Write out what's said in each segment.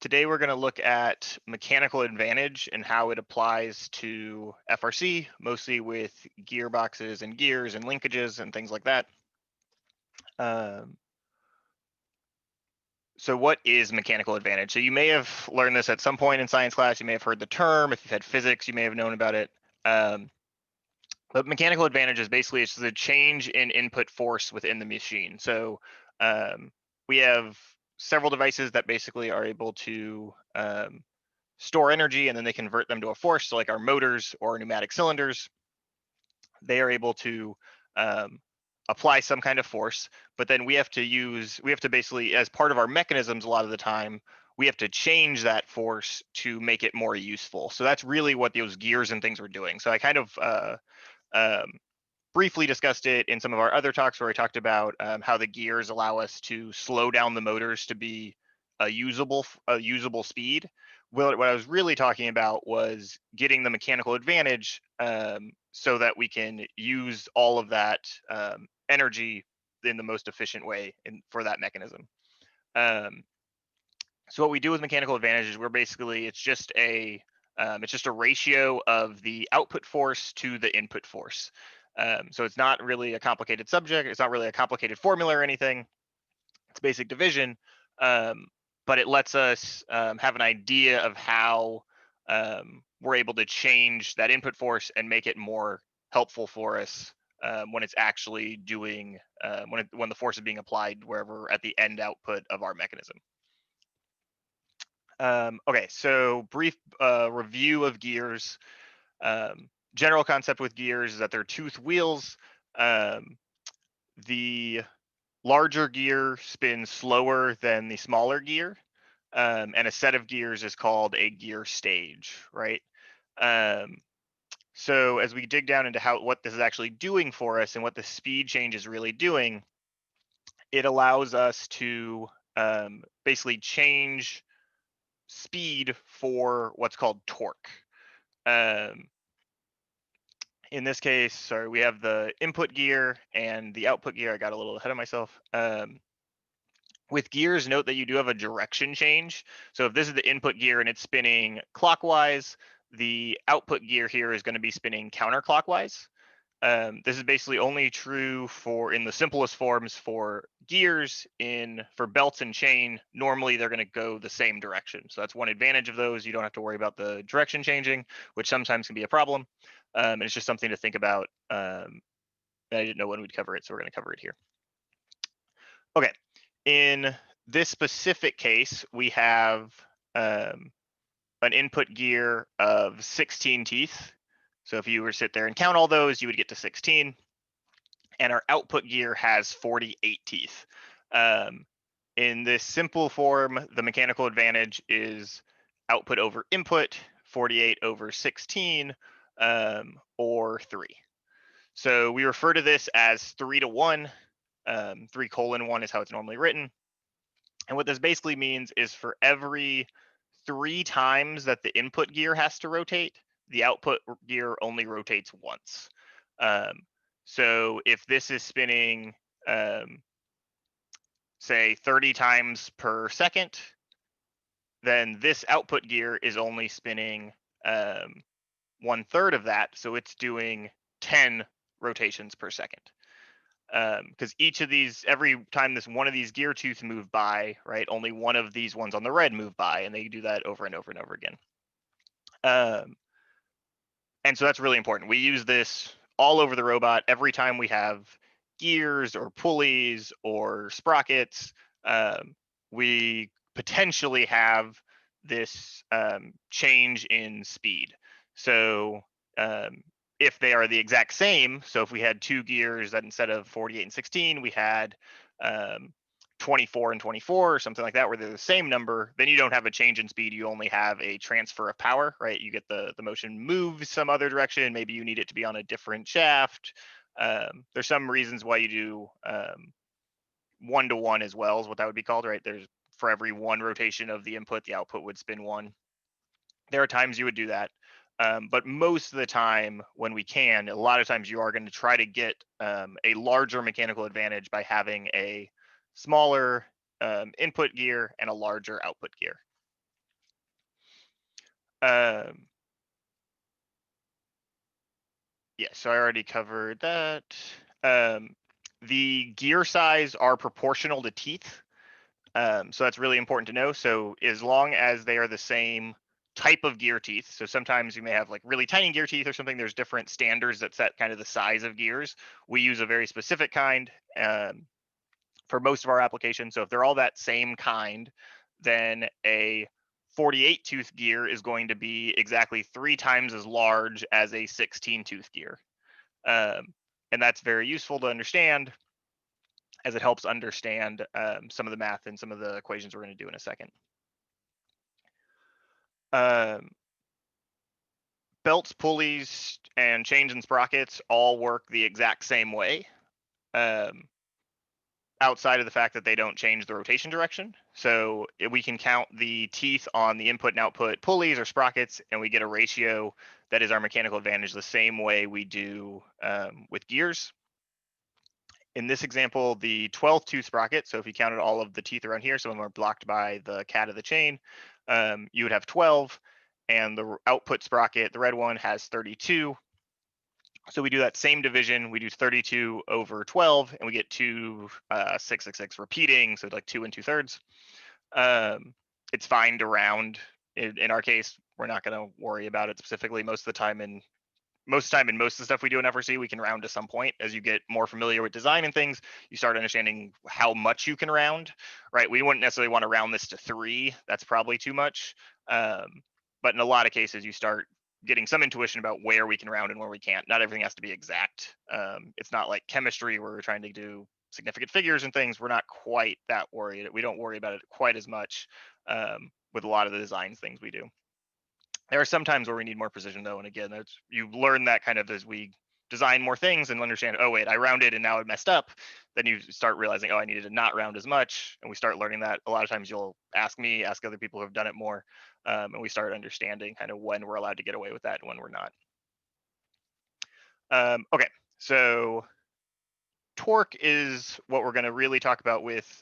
Today we're going to look at mechanical advantage and how it applies to FRC, mostly with gearboxes and gears and linkages and things like that. Um, so what is mechanical advantage? So you may have learned this at some point in science class. You may have heard the term. If you've had physics, you may have known about it. But mechanical advantage is basically it's the change in input force within the machine. So we have several devices that basically are able to store energy and then they convert them to a force. So like our motors or pneumatic cylinders, they are able to apply some kind of force, but then we have to basically, as part of our mechanisms, a lot of the time, we have to change that force to make it more useful. So that's really what those gears and things were doing. So I kind of um, briefly discussed it in some of our other talks where I talked about how the gears allow us to slow down the motors to be a usable speed. Well, what I was really talking about was getting the mechanical advantage so that we can use all of that energy in the most efficient way for that mechanism. Um, so what we do with mechanical advantage is it's just a ratio of the output force to the input force. So it's not really a complicated subject. It's not really a complicated formula or anything. It's basic division, but it lets us have an idea of how we're able to change that input force and make it more helpful for us when it's actually doing when the force is being applied wherever at the end output of our mechanism. Okay, so brief review of gears. General concept with gears is that they're toothed wheels. The larger gear spins slower than the smaller gear, and a set of gears is called a gear stage, right? Um, so as we dig down into what this is actually doing for us and what the speed change is really doing, it allows us to basically change speed for what's called torque. Um, in this case, sorry, we have the input gear and the output gear. I got a little ahead of myself. With gears, note that you do have a direction change. So if this is the input gear and it's spinning clockwise, the output gear here is going to be spinning counterclockwise. This is basically only true in the simplest forms for gears. For belts and chain, normally they're going to go the same direction. So that's one advantage of those. You don't have to worry about the direction changing, which sometimes can be a problem. And it's just something to think about. I didn't know when we'd cover it, so we're going to cover it here. Okay, in this specific case, we have an input gear of 16 teeth. So if you were to sit there and count all those, you would get to 16. And our output gear has 48 teeth. In this simple form, the mechanical advantage is output over input, 48 over 16, or 3. So we refer to this as 3-to-1. 3:1 is how it's normally written. And what this basically means is for every 3 times that the input gear has to rotate, the output gear only rotates once. So if this is spinning, say 30 times per second, then this output gear is only spinning 1/3 of that. So it's doing 10 rotations per second. Because each of these, every time one of these gear tooths move by, right, only one of these ones on the red move by, and they do that over and over and over again. And so that's really important. We use this all over the robot every time we have gears or pulleys or sprockets. We potentially have this change in speed. So if they are the exact same, so if we had 2 gears that instead of 48 and 16, we had 24 and 24 or something like that, where they're the same number, then you don't have a change in speed. You only have a transfer of power, right? You get the motion moves some other direction. Maybe you need it to be on a different shaft. There's some reasons why you do 1-to-1 as well, is what that would be called, right? There's for every 1 rotation of the input, the output would spin 1. There are times you would do that. But most of the time when we can, a lot of times you are going to try to get a larger mechanical advantage by having a smaller input gear and a larger output gear. Um, yeah, so I already covered that. The gear size are proportional to teeth. So that's really important to know. So as long as they are the same type of gear teeth, so sometimes you may have like really tiny gear teeth or something, there's different standards that set kind of the size of gears. We use a very specific kind for most of our applications. So if they're all that same kind, then a 48 tooth gear is going to be exactly 3 times as large as a 16 tooth gear. And that's very useful to understand, as it helps understand some of the math and some of the equations we're going to do in a second. Um, Belts, pulleys, and chains and sprockets all work the exact same way, outside of the fact that they don't change the rotation direction. So we can count the teeth on the input and output pulleys or sprockets, and we get a ratio that is our mechanical advantage the same way we do with gears. In this example, the 12th tooth sprocket, so if you counted all of the teeth around here, some of them are blocked by the cat of the chain, you would have 12, and the output sprocket, the red one, has 32. So we do that same division, we do 32 over 12, and we get 2, 6, repeating, so like 2 2/3. It's fine to round. In our case, we're not going to worry about it specifically. Most of the time in most of the stuff we do in FRC, we can round to some point. As you get more familiar with design and things, you start understanding how much you can round, right? We wouldn't necessarily want to round this to 3. That's probably too much. But in a lot of cases, you start getting some intuition about where we can round and where we can't. Not everything has to be exact. It's not like chemistry where we're trying to do significant figures and things. We're not quite that worried. We don't worry about it quite as much with a lot of the designs things we do. There are some times where we need more precision though, and again, that's, you learn that kind of as we design more things and understand, oh wait, I rounded and now it messed up. Then you start realizing, oh, I needed to not round as much, and we start learning that. A lot of times you'll ask me, ask other people who have done it more, and we start understanding kind of when we're allowed to get away with that and when we're not. Okay, so torque is what we're going to really talk about with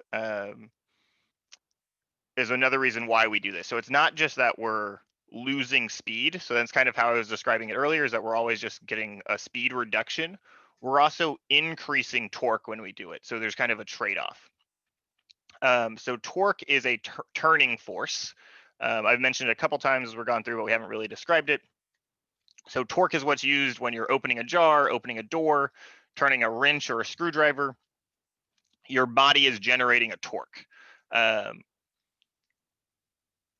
is another reason why we do this. So it's not just that we're losing speed. So that's kind of how I was describing it earlier, is that we're always just getting a speed reduction. We're also increasing torque when we do it. So there's kind of a trade-off. So torque is a turning force. I've mentioned it a couple times as we're gone through, but we haven't really described it. So torque is what's used when you're opening a jar, opening a door, turning a wrench or a screwdriver. Your body is generating a torque.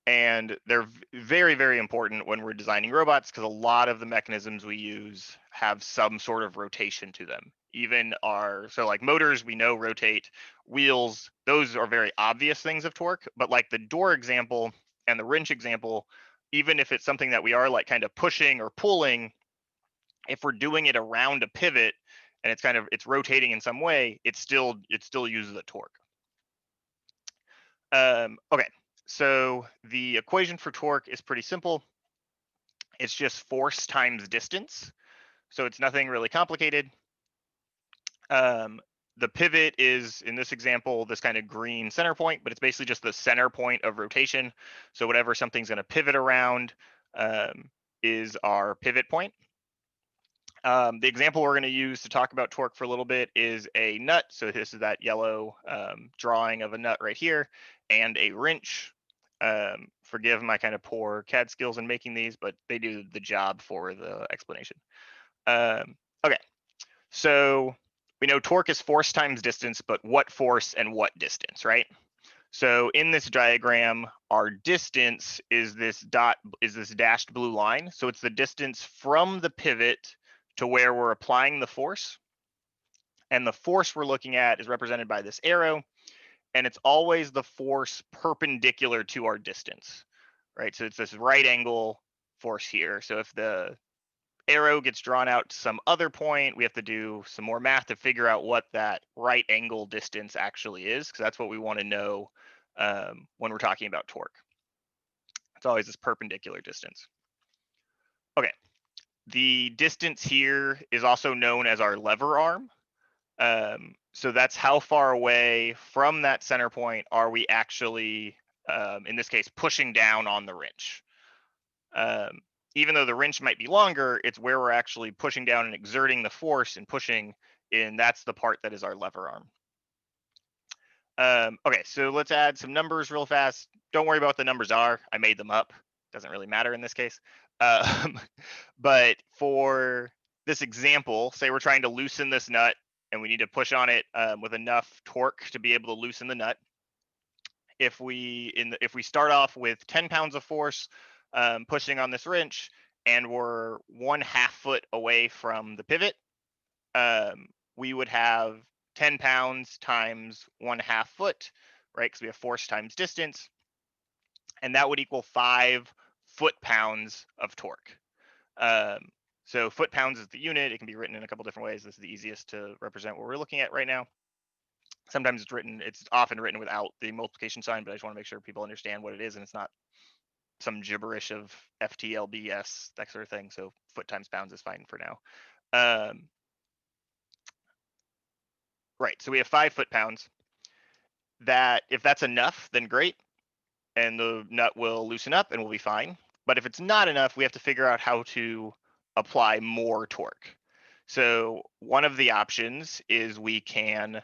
And they're very, very important when we're designing robots, because a lot of the mechanisms we use have some sort of rotation to them. Even so like motors, we know rotate. Wheels, those are very obvious things of torque, but like the door example and the wrench example, even if it's something that we are like kind of pushing or pulling, if we're doing it around a pivot and it's rotating in some way, it still uses a torque. Okay, so the equation for torque is pretty simple. It's just force times distance. So it's nothing really complicated. The pivot is, in this example, this kind of green center point, but it's basically just the center point of rotation. So whatever something's going to pivot around is our pivot point. The example we're going to use to talk about torque for a little bit is a nut. So this is that yellow drawing of a nut right here, and a wrench. Forgive my kind of poor CAD skills in making these, but they do the job for the explanation. Okay, so we know torque is force times distance, but what force and what distance, right? So in this diagram, our distance is this dashed blue line. So it's the distance from the pivot to where we're applying the force. And the force we're looking at is represented by this arrow, and it's always the force perpendicular to our distance, right? So it's this right angle force here. So if the arrow gets drawn out to some other point, we have to do some more math to figure out what that right angle distance actually is, because that's what we want to know when we're talking about torque. It's always this perpendicular distance. Okay, the distance here is also known as our lever arm. So that's how far away from that center point are we actually, in this case, pushing down on the wrench. Even though the wrench might be longer, it's where we're actually pushing down and exerting the force and pushing in. That's the part that is our lever arm. Okay, so let's add some numbers real fast. Don't worry about what the numbers are. I made them up. Doesn't really matter in this case. Um, but for this example, say we're trying to loosen this nut and we need to push on it with enough torque to be able to loosen the nut. If we start off with 10 pounds of force pushing on this wrench and we're 1/2 foot away from the pivot, we would have 10 pounds times 1/2 foot, right? Because we have force times distance, and that would equal 5 foot-pounds of torque. So foot-pounds is the unit. It can be written in a couple different ways. This is the easiest to represent what we're looking at right now. Sometimes it's often written without the multiplication sign, but I just want to make sure people understand what it is and it's not some gibberish of FTLBS, that sort of thing. So foot times pounds is fine for now. Right, so we have 5 foot-pounds. That if that's enough, then great, and the nut will loosen up and we'll be fine. But if it's not enough, we have to figure out how to apply more torque. So one of the options is we can,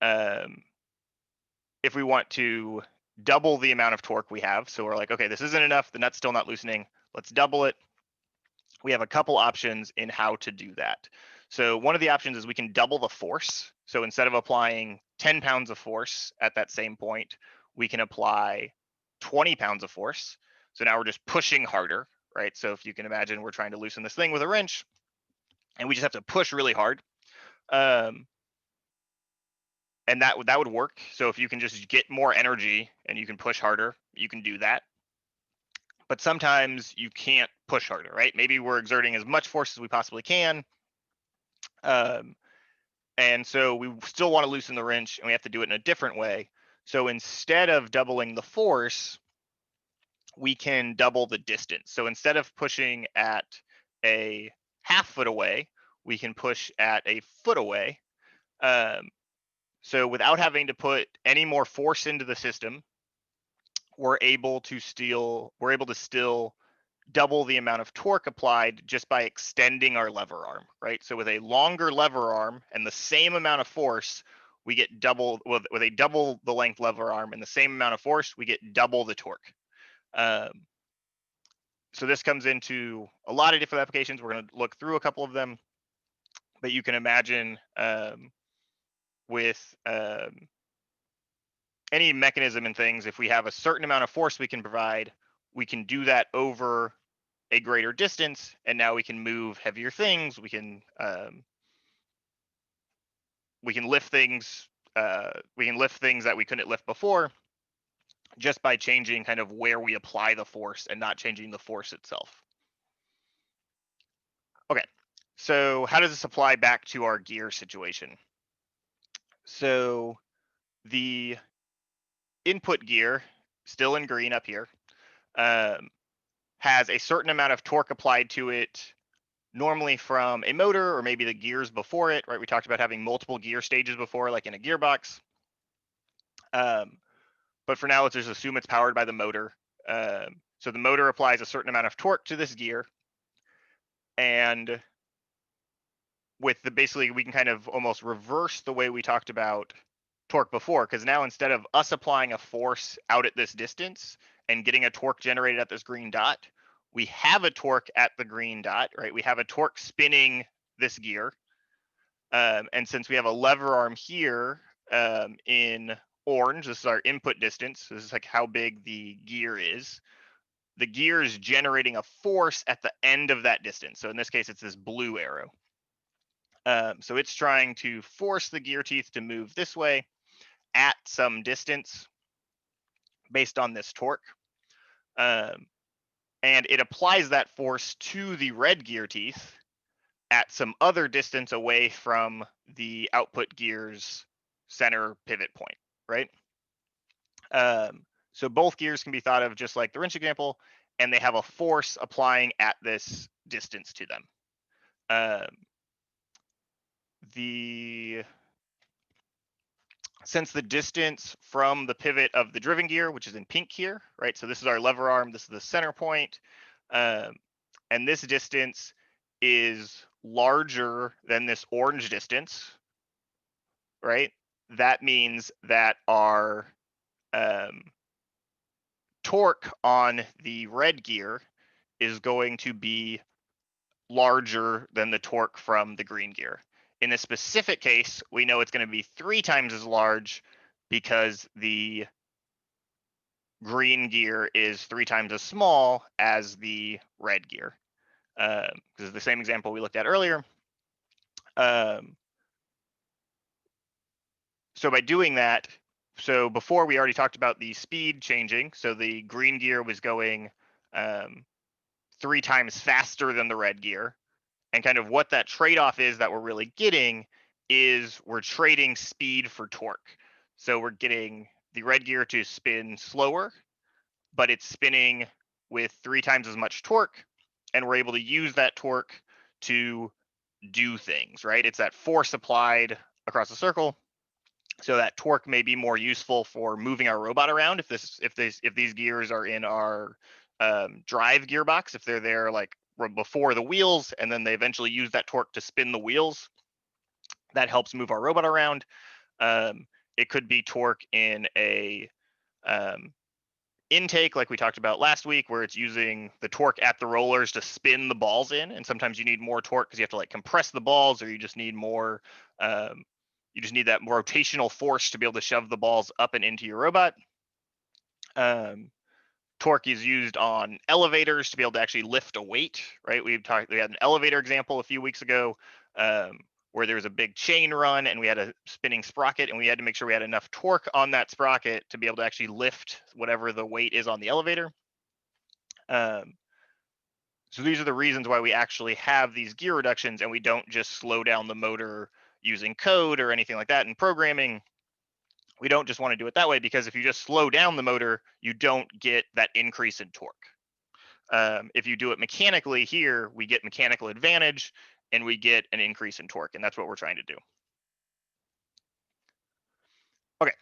if we want to double the amount of torque we have, so we're like, okay, this isn't enough, the nut's still not loosening, let's double it. We have a couple options in how to do that. So one of the options is we can double the force. So instead of applying 10 pounds of force at that same point, we can apply 20 pounds of force. So now we're just pushing harder, right? So if you can imagine, we're trying to loosen this thing with a wrench and we just have to push really hard. And that would work. So if you can just get more energy and you can push harder, you can do that. But sometimes you can't push harder, right? Maybe we're exerting as much force as we possibly can. And so we still want to loosen the wrench and we have to do it in a different way. So instead of doubling the force, we can double the distance. So instead of pushing at a 1/2 foot away, we can push at a foot away. So without having to put any more force into the system, we're able to still double the amount of torque applied just by extending our lever arm, right? So with a longer lever arm and the same amount of force, we get double with a double the length lever arm and the same amount of force, we get double the torque. So this comes into a lot of different applications. We're going to look through a couple of them, but you can imagine with any mechanism and things, if we have a certain amount of force we can provide, we can do that over a greater distance, and now we can move heavier things. We can lift things. We can lift things that we couldn't lift before, just by changing kind of where we apply the force and not changing the force itself. Okay, so how does this apply back to our gear situation? So the input gear, still in green up here, has a certain amount of torque applied to it, normally from a motor or maybe the gears before it, right? We talked about having multiple gear stages before, like in a gearbox. But for now, let's just assume it's powered by the motor. So the motor applies a certain amount of torque to this gear. And with basically, we can kind of almost reverse the way we talked about torque before, because now instead of us applying a force out at this distance and getting a torque generated at this green dot, we have a torque at the green dot, right? We have a torque spinning this gear. And since we have a lever arm here in orange, this is our input distance. This is like how big the gear is. The gear is generating a force at the end of that distance. So in this case, it's this blue arrow. So it's trying to force the gear teeth to move this way at some distance based on this torque. And it applies that force to the red gear teeth at some other distance away from the output gear's center pivot point, right? So both gears can be thought of just like the wrench example, and they have a force applying at this distance to them. Since the distance from the pivot of the driven gear, which is in pink here, right? So this is our lever arm, this is the center point. And this distance is larger than this orange distance, right? That means that our um, torque on the red gear is going to be larger than the torque from the green gear. In this specific case, we know it's going to be 3 times as large because the green gear is 3 times as small as the red gear. This is the same example we looked at earlier. So by doing that, so before we already talked about the speed changing. So the green gear was going 3 times faster than the red gear. And kind of what that trade-off is that we're really getting is we're trading speed for torque. So we're getting the red gear to spin slower, but it's spinning with 3 times as much torque, and we're able to use that torque to do things, right? It's that force applied across the circle. So that torque may be more useful for moving our robot around if these gears are in our drive gearbox, if they're there like before the wheels, and then they eventually use that torque to spin the wheels. That helps move our robot around. It could be torque in a intake, like we talked about last week, where it's using the torque at the rollers to spin the balls in. And sometimes you need more torque because you have to like compress the balls, or you just need more. You just need that rotational force to be able to shove the balls up and into your robot. Torque is used on elevators to be able to actually lift a weight, right? We had an elevator example a few weeks ago where there was a big chain run and we had a spinning sprocket, and we had to make sure we had enough torque on that sprocket to be able to actually lift whatever the weight is on the elevator. So these are the reasons why we actually have these gear reductions, and we don't just slow down the motor using code or anything like that in programming. We don't just want to do it that way, because if you just slow down the motor, you don't get that increase in torque. If you do it mechanically here, we get mechanical advantage and we get an increase in torque, and that's what we're trying to do. Okay,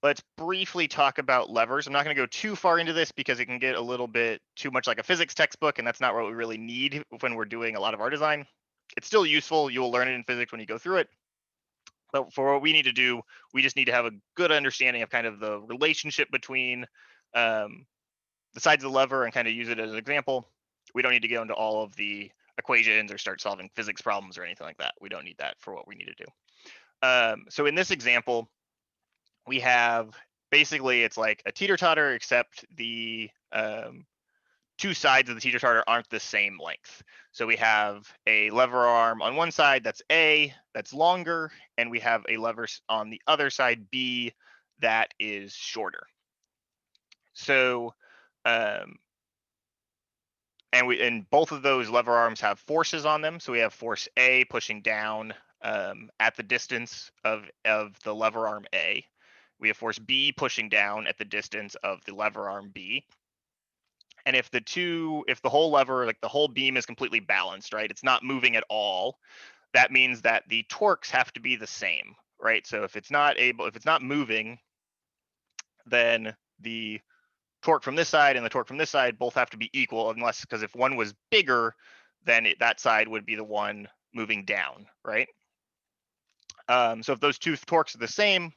let's briefly talk about levers. I'm not going to go too far into this because it can get a little bit too much like a physics textbook, and that's not what we really need when we're doing a lot of our design. It's still useful. You will learn it in physics when you go through it. But for what we need to do, we just need to have a good understanding of kind of the relationship between the sides of the lever and kind of use it as an example. We don't need to go into all of the equations or start solving physics problems or anything like that. We don't need that for what we need to do. So in this example, we have basically it's like a teeter-totter, except the two sides of the teeter-totter aren't the same length. So we have a lever arm on one side that's A, that's longer, and we have a lever on the other side, B, that is shorter. So and both of those lever arms have forces on them. So we have force A pushing down at the distance of the lever arm A. We have force B pushing down at the distance of the lever arm B. And if the whole lever, like the whole beam is completely balanced, right? It's not moving at all. That means that the torques have to be the same, right? So if it's not moving, then the torque from this side and the torque from this side both have to be equal, unless, because if one was bigger, then that side would be the one moving down, right? So if those two torques are the same,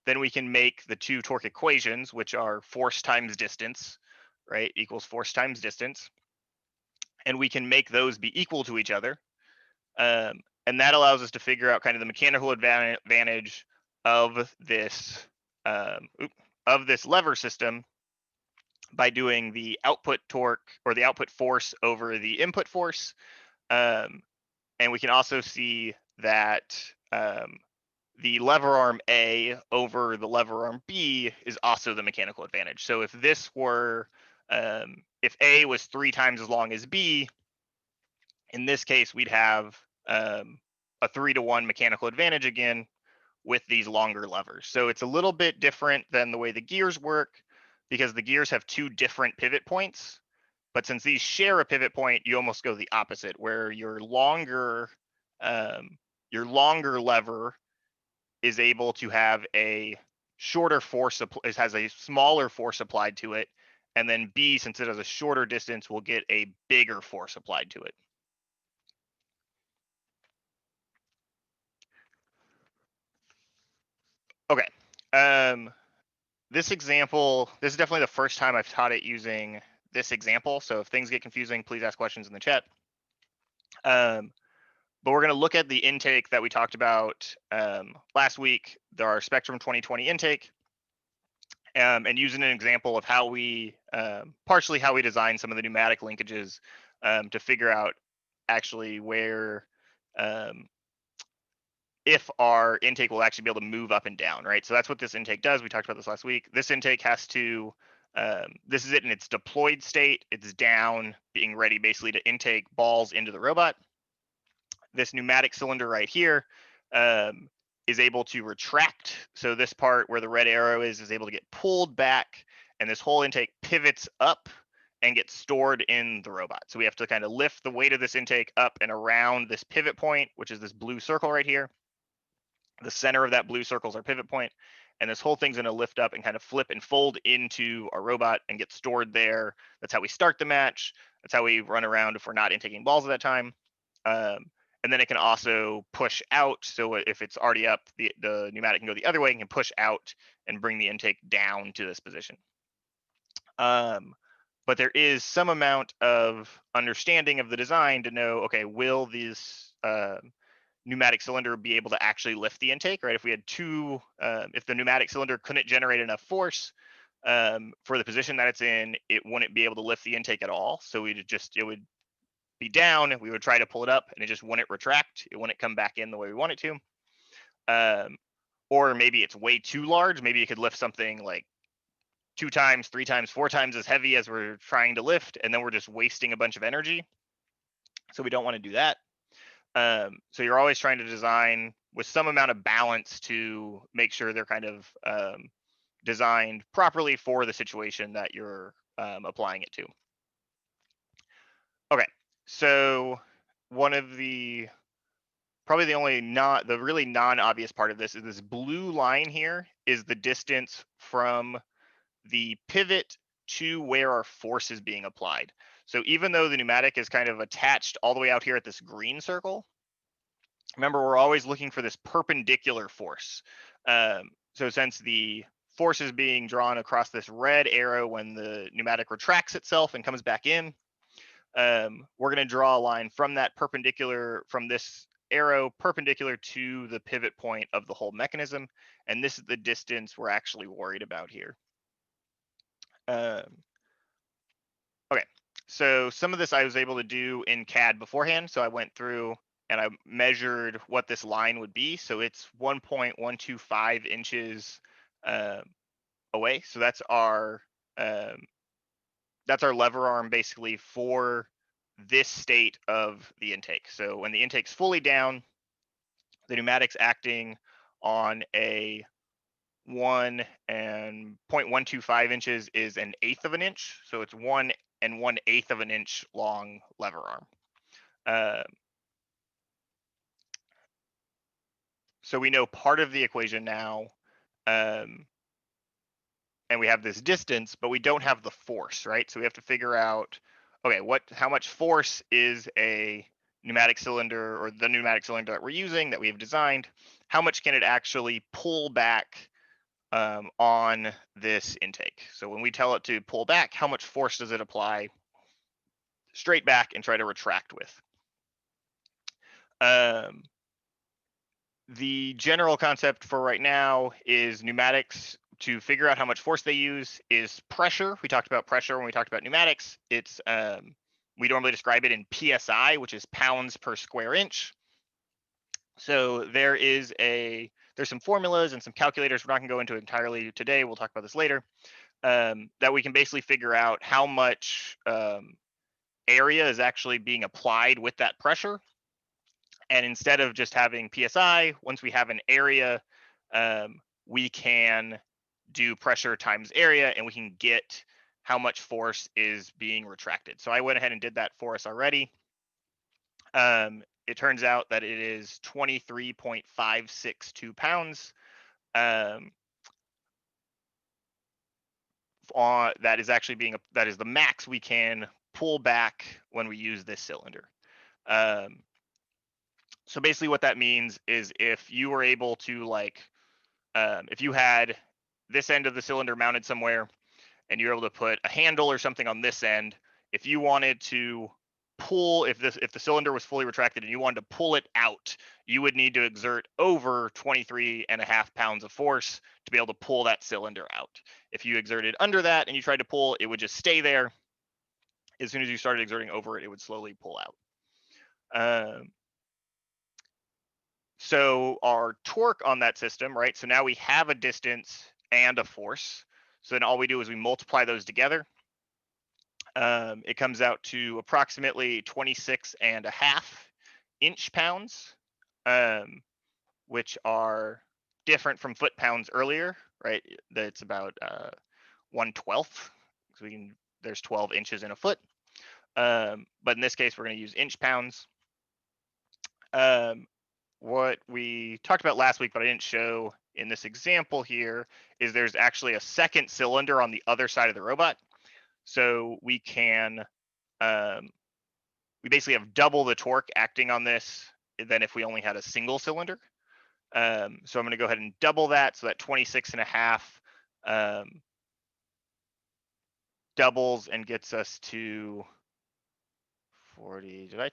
then we can make the two torque equations, which are force times distance, right, equals force times distance. And we can make those be equal to each other. And that allows us to figure out kind of the mechanical advantage of this lever system by doing the output torque or the output force over the input force. And we can also see that the lever arm A over the lever arm B is also the mechanical advantage. So if this were, if A was 3 times as long as B, in this case, we'd have a 3-to-1 mechanical advantage again with these longer levers. So it's a little bit different than the way the gears work, because the gears have 2 different pivot points. But since these share a pivot point, you almost go the opposite, where your longer lever is able to have a shorter force, has a smaller force applied to it, and then B, since it has a shorter distance, will get a bigger force applied to it. Okay. This example, this is definitely the first time I've taught it using this example. So if things get confusing, please ask questions in the chat. But we're going to look at the intake that we talked about last week, our Spectrum 2020 intake, and using an example of how we, partially how we design some of the pneumatic linkages to figure out actually where, if our intake will actually be able to move up and down, right? So that's what this intake does. We talked about this last week. This intake has to, this is it in its deployed state. It's down, being ready basically to intake balls into the robot. This pneumatic cylinder right here is able to retract. So this part where the red arrow is able to get pulled back, and this whole intake pivots up and gets stored in the robot. So we have to kind of lift the weight of this intake up and around this pivot point, which is this blue circle right here. The center of that blue circle is our pivot point, and this whole thing's going to lift up and kind of flip and fold into our robot and get stored there. That's how we start the match. That's how we run around if we're not intaking balls at that time. And then it can also push out. So if it's already up, the pneumatic can go the other way and can push out and bring the intake down to this position. But there is some amount of understanding of the design to know, okay, will this pneumatic cylinder be able to actually lift the intake, right? If we had two, if the pneumatic cylinder couldn't generate enough force for the position that it's in, it wouldn't be able to lift the intake at all. So it would be down, we would try to pull it up and it just wouldn't retract. It wouldn't come back in the way we want it to. Or maybe it's way too large. Maybe it could lift something like 2 times, 3 times, 4 times as heavy as we're trying to lift, and then we're just wasting a bunch of energy. So we don't want to do that. So you're always trying to design with some amount of balance to make sure they're kind of designed properly for the situation that you're applying it to. Okay, so one of the probably the only the really non-obvious part of this is this blue line here is the distance from the pivot to where our force is being applied. So even though the pneumatic is kind of attached all the way out here at this green circle, remember we're always looking for this perpendicular force. So since the force is being drawn across this red arrow when the pneumatic retracts itself and comes back in, we're going to draw a line from that perpendicular, from this arrow perpendicular to the pivot point of the whole mechanism. And this is the distance we're actually worried about here. Okay, so some of this I was able to do in CAD beforehand. So I went through and I measured what this line would be. So it's 1.125 inches away. So that's our lever arm basically for this state of the intake. So when the intake's fully down, the pneumatic's acting on a 1.125 inches is 1/8 of an inch. So it's 1 1/8 of an inch long lever arm. So we know part of the equation now, and we have this distance, but we don't have the force, right? So we have to figure out, okay, how much force is a pneumatic cylinder, or the pneumatic cylinder that we're using that we have designed, how much can it actually pull back on this intake? So when we tell it to pull back, how much force does it apply straight back and try to retract with? The general concept for right now is pneumatics, to figure out how much force they use, is pressure. We talked about pressure when we talked about pneumatics. It's we normally describe it in PSI, which is pounds per square inch. So there's some formulas and some calculators we're not going to go into entirely today. We'll talk about this later. That we can basically figure out how much area is actually being applied with that pressure. And instead of just having PSI, once we have an area, we can do pressure times area, and we can get how much force is being retracted. So I went ahead and did that for us already. It turns out that it is 23.562 pounds that is actually that is the max we can pull back when we use this cylinder. So basically what that means is if you were able to if you had this end of the cylinder mounted somewhere and you're able to put a handle or something on this end, if you wanted to pull, if the cylinder was fully retracted and you wanted to pull it out, you would need to exert over 23.5 pounds of force to be able to pull that cylinder out. If you exerted under that and you tried to pull, it would just stay there. As soon as you started exerting over it, it would slowly pull out. So our torque on that system, right? So now we have a distance and a force. So then all we do is we multiply those together. It comes out to approximately 26.5 inch-pounds, which are different from foot-pounds earlier, right? That's about 1/12. So there's 12 inches in a foot. But in this case, we're going to use inch-pounds. What we talked about last week, but I didn't show in this example here, is there's actually a second cylinder on the other side of the robot. So we can, we basically have double the torque acting on this than if we only had a single cylinder. So I'm going to go ahead and double that. So that 26.5 doubles and gets us to 40. Did I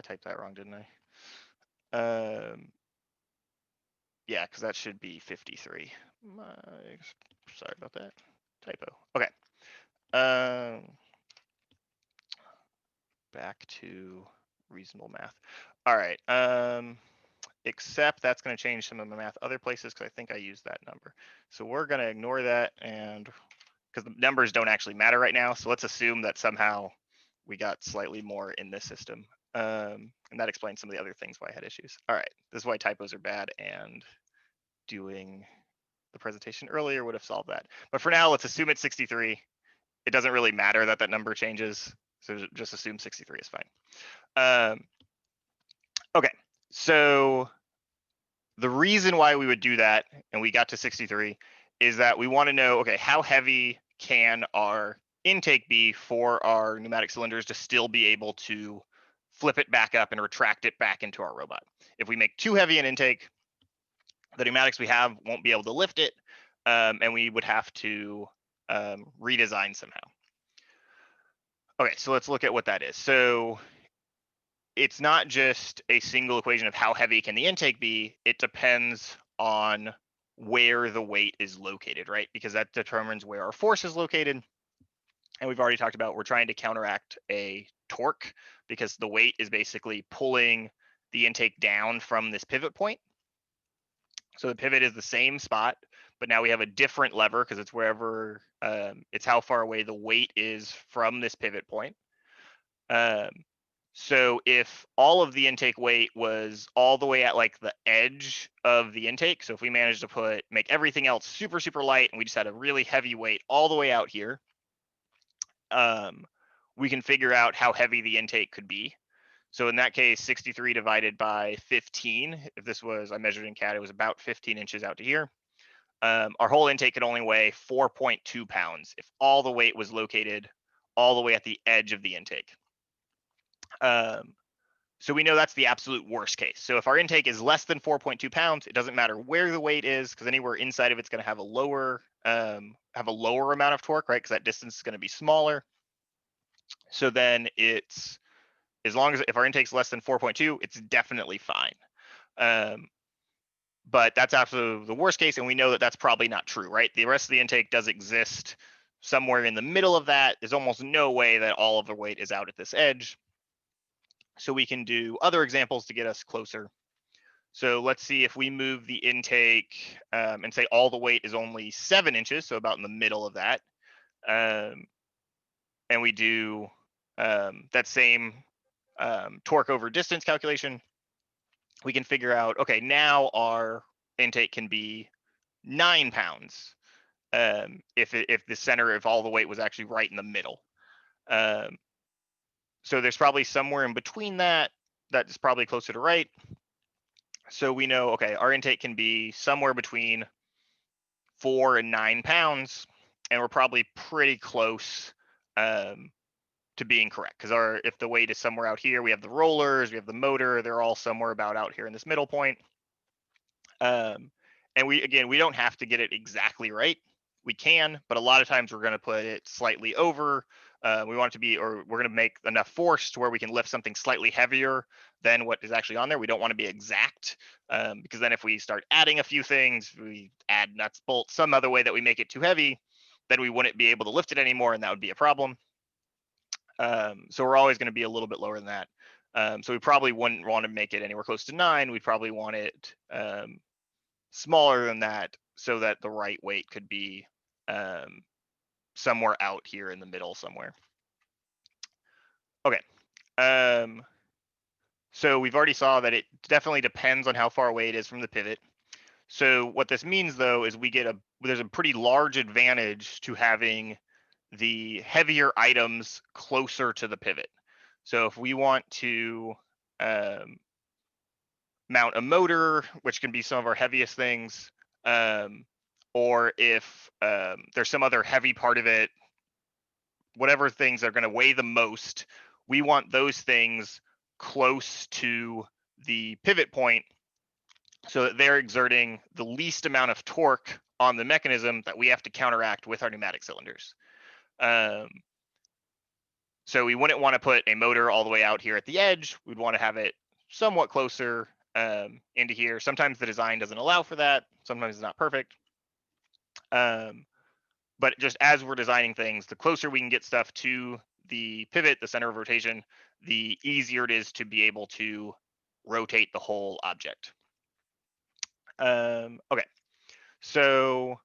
typed that wrong, didn't I? Yeah, because that should be 53. Sorry about that. Typo. Okay. Back to reasonable math. All right. Except that's going to change some of my math other places because I think I used that number. So we're going to ignore that, and because the numbers don't actually matter right now. So let's assume that somehow we got slightly more in this system. And that explains some of the other things why I had issues. All right. This is why typos are bad, and doing the presentation earlier would have solved that. But for now, let's assume it's 63. It doesn't really matter that that number changes. So just assume 63 is fine. Okay, so the reason why we would do that, and we got to 63, is that we want to know, okay, how heavy can our intake be for our pneumatic cylinders to still be able to flip it back up and retract it back into our robot? If we make too heavy an intake, the pneumatics we have won't be able to lift it, and we would have to redesign somehow. Okay, so let's look at what that is. So it's not just a single equation of how heavy can the intake be. It depends on where the weight is located, right? Because that determines where our force is located. And we've already talked about we're trying to counteract a torque because the weight is basically pulling the intake down from this pivot point. So the pivot is the same spot, but now we have a different lever because it's wherever, it's how far away the weight is from this pivot point. So if all of the intake weight was all the way at like the edge of the intake, so if we managed to make everything else super, super light and we just had a really heavy weight all the way out here, we can figure out how heavy the intake could be. So in that case, 63 divided by 15, if this was, I measured in CAD, it was about 15 inches out to here. Our whole intake could only weigh 4.2 pounds if all the weight was located all the way at the edge of the intake. So we know that's the absolute worst case. So if our intake is less than 4.2 pounds, it doesn't matter where the weight is because anywhere inside of it's going to have a lower amount of torque, right? Because that distance is going to be smaller. So then it's, as long as if our intake's less than 4.2, it's definitely fine. But that's absolutely the worst case, and we know that that's probably not true, right? The rest of the intake does exist somewhere in the middle of that. There's almost no way that all of the weight is out at this edge. So we can do other examples to get us closer. So let's see if we move the intake and say all the weight is only 7 inches, so about in the middle of that. And we do that same torque over distance calculation. We can figure out, okay, now our intake can be 9 pounds if the center of all the weight was actually right in the middle. So there's probably somewhere in between that is probably closer to right. So we know, okay, our intake can be somewhere between 4 and 9 pounds. and we're probably pretty close to being correct, because if the weight is somewhere out here, we have the rollers, we have the motor, they're all somewhere about out here in this middle point. And we don't have to get it exactly right. We can, but a lot of times we're going to put it slightly over. We want it to be, or we're going to make enough force to where we can lift something slightly heavier than what is actually on there. We don't want to be exact, because then if we start adding a few things, we add nuts, bolts, some other way that we make it too heavy, then we wouldn't be able to lift it anymore, and that would be a problem. So we're always going to be a little bit lower than that. So we probably wouldn't want to make it anywhere close to 9. We'd probably want it smaller than that, so that the right weight could be somewhere out here in the middle somewhere. Okay. So we've already saw that it definitely depends on how far away it is from the pivot. So what this means, though, is there's a pretty large advantage to having the heavier items closer to the pivot. So if we want to mount a motor, which can be some of our heaviest things, or if there's some other heavy part of it, whatever things are going to weigh the most, we want those things close to the pivot point so that they're exerting the least amount of torque on the mechanism that we have to counteract with our pneumatic cylinders. So we wouldn't want to put a motor all the way out here at the edge. We'd want to have it somewhat closer into here. Sometimes the design doesn't allow for that. Sometimes it's not perfect. But just as we're designing things, the closer we can get stuff to the pivot, the center of rotation, the easier it is to be able to rotate the whole object. Okay, so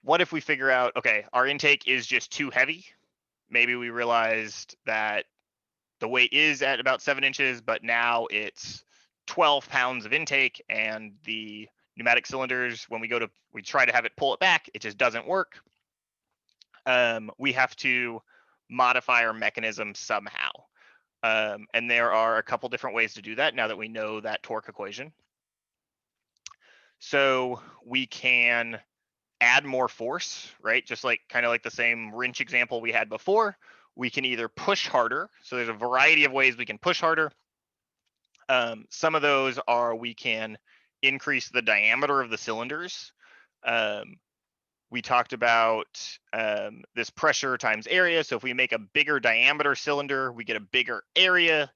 what if we figure out, okay, our intake is just too heavy? Maybe we realized that the weight is at about 7 inches, but now it's 12 pounds of intake, and the pneumatic cylinders, when we try to have it pull it back, it just doesn't work. We have to modify our mechanism somehow. And there are a couple different ways to do that now that we know that torque equation. So we can add more force, right? Just kind of like the same wrench example we had before. We can either push harder. So there's a variety of ways we can push harder. Some of those are we can increase the diameter of the cylinders. We talked about this pressure times area. So if we make a bigger diameter cylinder, we get a bigger area.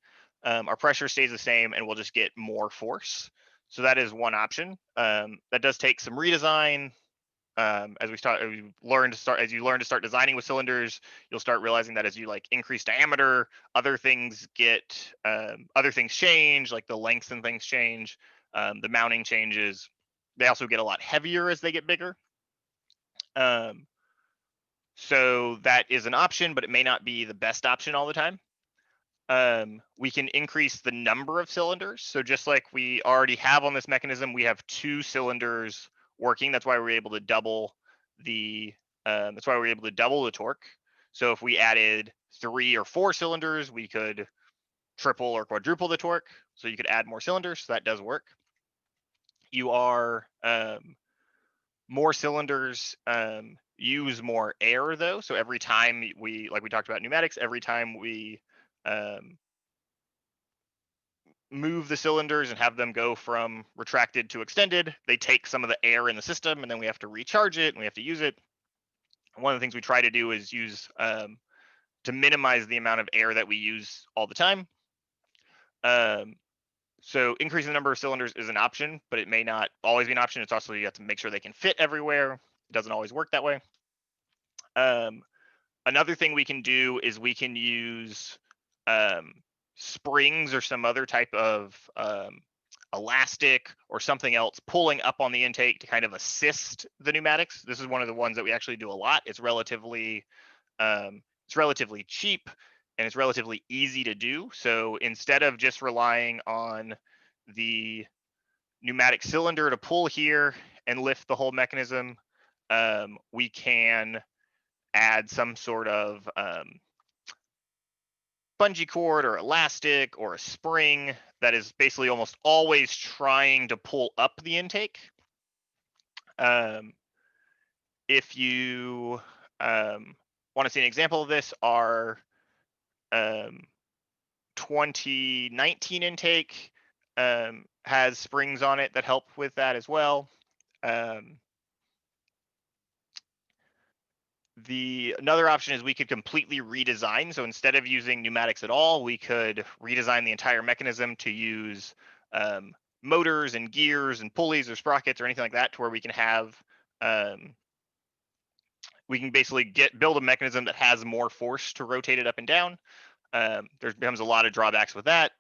Our pressure stays the same, and we'll just get more force. So that is one option. That does take some redesign. As you learn to start designing with cylinders, you'll start realizing that as you increase diameter, other things change, like the lengths and things change, the mounting changes. They also get a lot heavier as they get bigger. So that is an option, but it may not be the best option all the time. We can increase the number of cylinders. So just like we already have on this mechanism, we have 2 cylinders working. That's why we're able to double the torque. So if we added 3 or 4 cylinders, we could triple or quadruple the torque. So you could add more cylinders. So that does work. More cylinders use more air, though. So every time we talked about pneumatics, every time we move the cylinders and have them go from retracted to extended, they take some of the air in the system, and then we have to recharge it and we have to use it. One of the things we try to do is use to minimize the amount of air that we use all the time. So increasing the number of cylinders is an option, but it may not always be an option. It's also, you have to make sure they can fit everywhere. It doesn't always work that way. Another thing we can do is we can use springs or some other type of elastic or something else pulling up on the intake to kind of assist the pneumatics. This is one of the ones that we actually do a lot. It's relatively cheap, and it's relatively easy to do. So instead of just relying on the pneumatic cylinder to pull here and lift the whole mechanism, we can add some sort of bungee cord or elastic or a spring that is basically almost always trying to pull up the intake. if you want to see an example of this, our um, 2019 intake has springs on it that help with that as well. Um, the another option is we could completely redesign. So instead of using pneumatics at all, we could redesign the entire mechanism to use um, motors and gears and pulleys or sprockets or anything like that, to where we can have we can basically build a mechanism that has more force to rotate it up and down. There becomes a lot of drawbacks with that.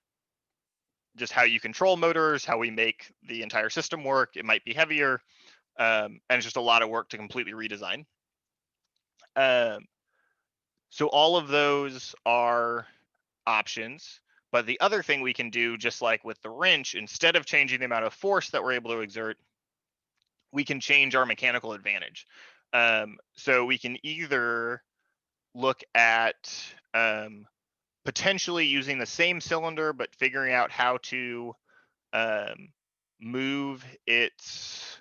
Just how you control motors, how we make the entire system work. It might be heavier, and it's just a lot of work to completely redesign. Um, so all of those are options. But the other thing we can do, just like with the wrench, instead of changing the amount of force that we're able to exert, we can change our mechanical advantage. So we can either look at potentially using the same cylinder, but figuring out how to um, move its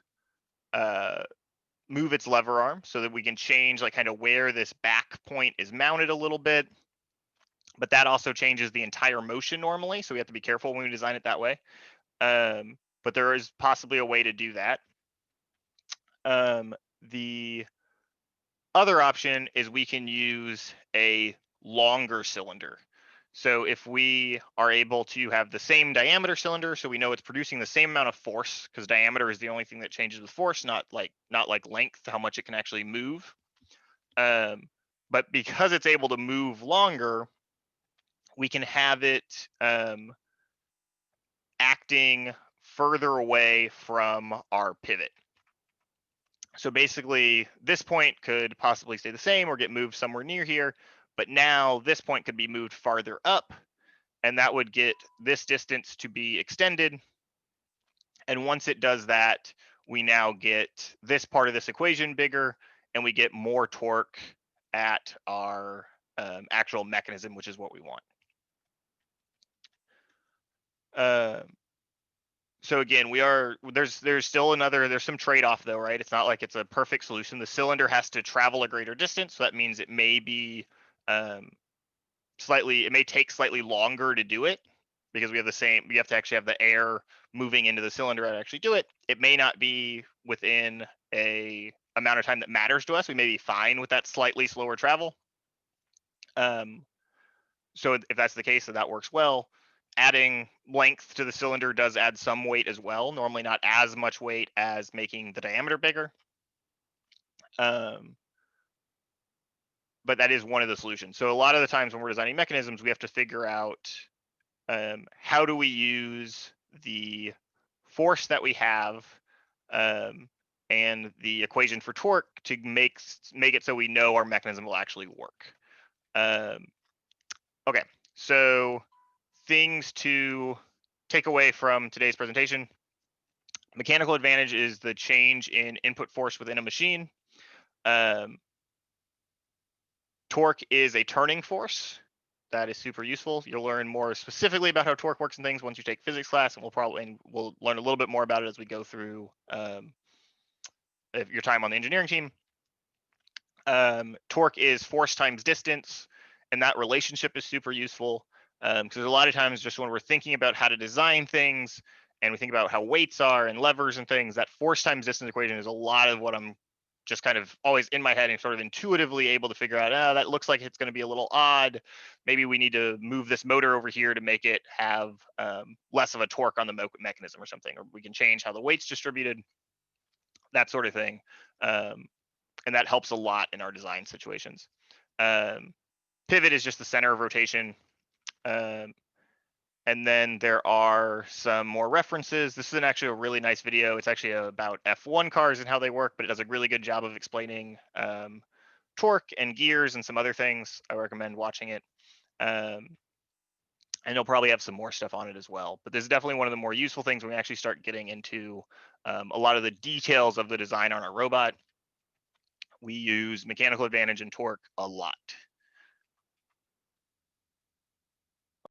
uh, move its lever arm, so that we can change like kind of where this back point is mounted a little bit. But that also changes the entire motion normally, so we have to be careful when we design it that way. But there is possibly a way to do that. The other option is we can use a longer cylinder. So if we are able to have the same diameter cylinder, so we know it's producing the same amount of force, because diameter is the only thing that changes with force, not like length, how much it can actually move. But because it's able to move longer, we can have it acting further away from our pivot. So basically, this point could possibly stay the same or get moved somewhere near here, but now this point could be moved farther up, and that would get this distance to be extended. And once it does that, we now get this part of this equation bigger, and we get more torque at our actual mechanism, which is what we want. Uh, so again, there's still there's some trade-off though, right? It's not like it's a perfect solution. The cylinder has to travel a greater distance, so that means it may be um, it may take slightly longer to do it, because we have to actually have the air moving into the cylinder to actually do it. It may not be within a amount of time that matters to us. We may be fine with that slightly slower travel. So if that's the case, that works well. Adding length to the cylinder does add some weight as well. Normally not as much weight as making the diameter bigger. But that is one of the solutions. So a lot of the times when we're designing mechanisms, we have to figure out how do we use the force that we have and the equation for torque to make it so we know our mechanism will actually work. Okay, so things to take away from today's presentation. Mechanical advantage is the change in input force within a machine. Torque is a turning force. That is super useful. You'll learn more specifically about how torque works and things once you take physics class, and we'll learn a little bit more about it as we go through your time on the engineering team. Torque is force times distance, and that relationship is super useful, because a lot of times just when we're thinking about how to design things and we think about how weights are and levers and things, that force times distance equation is a lot of what I'm just kind of always in my head and sort of intuitively able to figure out, that looks like it's going to be a little odd. Maybe we need to move this motor over here to make it have less of a torque on the mechanism or something, or we can change how the weight's distributed, that sort of thing. And that helps a lot in our design situations. Pivot is just the center of rotation. And then there are some more references. This is actually a really nice video. It's actually about F1 cars and how they work, but it does a really good job of explaining torque and gears and some other things. I recommend watching it. And they'll probably have some more stuff on it as well. But this is definitely one of the more useful things when we actually start getting into a lot of the details of the design on our robot. We use mechanical advantage and torque a lot.